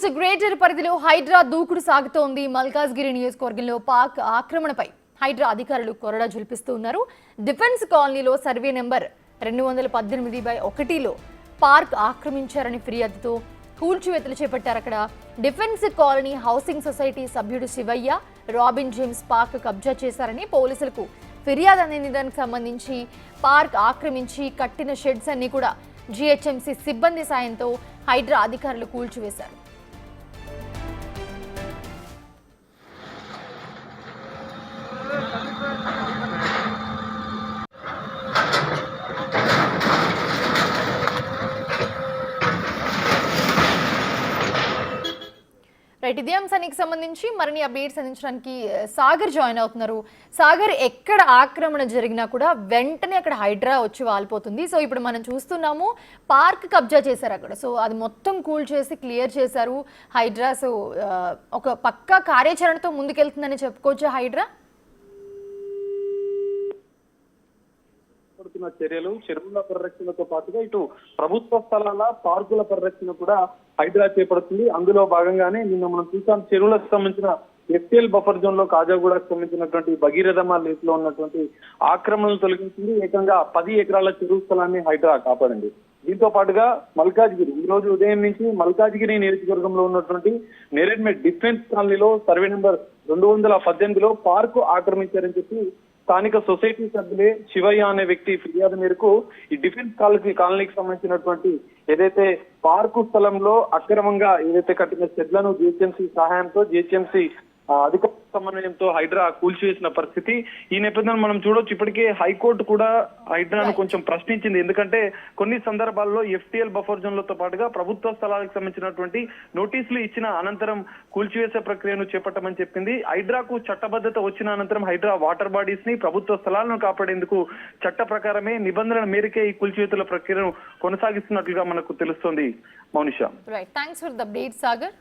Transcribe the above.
News greater పరిధిలో హైడ్రా దూకుడు సాగుతోంది. మల్కాజ్గిరి నియోజకవర్గంలో పాక్ ఆక్రమణపై హైడ్రా అధికారులు కొరడా జుల్పిస్తూ ఉన్నారు. డిఫెన్స్ కాలనీలో సర్వే నెంబర్ 218/1లో పార్క్ ఆక్రమించారని ఫిర్యాదుతో కూల్చివేతలు చేపట్టారు. అక్కడ డిఫెన్స్ కాలనీ హౌసింగ్ సొసైటీ సభ్యుడు శివయ్య, రాబిన్ జేమ్స్ పార్క్ కబ్జా చేశారని పోలీసులకు ఫిర్యాదు అందిన దానికి సంబంధించి పార్క్ ఆక్రమించి కట్టిన షెడ్స్ అన్ని కూడా జిహెచ్ఎంసీ సిబ్బంది సాయంతో హైడ్రా అధికారులు కూల్చివేశారు. రైట్, ఇదే అంశానికి సంబంధించి మరిన్ని అప్డేట్స్ అందించడానికి సాగర్ జాయిన్ అవుతున్నారు. సాగర్, ఎక్కడ ఆక్రమణ జరిగినా కూడా వెంటనే అక్కడ హైడ్రా వచ్చి వాలిపోతుంది. సో ఇప్పుడు మనం చూస్తున్నాము పార్క్ కబ్జా చేశారు అక్కడ. సో అది మొత్తం కూల్ చేసి క్లియర్ చేశారు హైడ్రా. సో ఒక పక్కా కార్యాచరణతో ముందుకెళ్తుందని చెప్పుకోవచ్చు హైడ్రా. చర్యలు చెరువుల పరిరక్షణతో పాటుగా ఇటు ప్రభుత్వ స్థలాల పార్కుల పరిరక్షణ కూడా హైడ్రా చేపడుతుంది. అందులో భాగంగానే నిన్న మనం చూసాం చెరువులకు సంబంధించిన ఎఫ్టీఎల్ బఫర్ జోన్ లో కాజాగూడకు సంబంధించినటువంటి భగీరథమ లేక్ లో ఉన్నటువంటి ఆక్రమణలు తొలగించింది. ఏకంగా 10 ఎకరాల చెరువు స్థలాన్ని హైడ్రా కాపాడింది. దీంతో పాటుగా మల్కాజ్గిరి ఈ రోజు ఉదయం నుంచి మల్కాజ్గిరి నియోజకవర్గంలో ఉన్నటువంటి నేరెడ్మెట్ డిఫెన్స్ కాలనీలో సర్వే నెంబర్ 218లో పార్కు ఆక్రమించారని చెప్పి స్థానిక సొసైటీ సభ్యులే శివయ్య అనే వ్యక్తి ఫిర్యాదు మేరకు ఈ డిఫెన్స్ కాలనీకి సంబంధించినటువంటి ఏదైతే పార్కు స్థలంలో అక్రమంగా ఏదైతే కట్టిన షెడ్లను జిహెచ్ఎంసీ సహాయంతో జిహెచ్ఎంసీ అధికార సమన్వయంతో హైడ్రా కూల్చివేసిన పరిస్థితి. ఈ నేపథ్యంలో మనం చూడొచ్చు, ఇప్పటికే హైకోర్టు కూడా హైడ్రాను కొంచెం ప్రశ్నించింది. ఎందుకంటే కొన్ని సందర్భాల్లో ఎఫ్టీఎల్ బఫర్ జోన్లతో పాటుగా ప్రభుత్వ స్థలాలకు సంబంధించినటువంటి నోటీసులు ఇచ్చిన అనంతరం కూల్చివేసే ప్రక్రియను చేపట్టమని చెప్పింది. హైడ్రాకు చట్టబద్ధత వచ్చిన అనంతరం హైడ్రా వాటర్ బాడీస్ ని ప్రభుత్వ స్థలాలను కాపాడేందుకు చట్ట ప్రకారమే నిబంధనల మేరకే ఈ కూల్చివేతల ప్రక్రియను కొనసాగిస్తున్నట్లుగా మనకు తెలుస్తోంది. Mounisha, right, thanks for the update Sagar.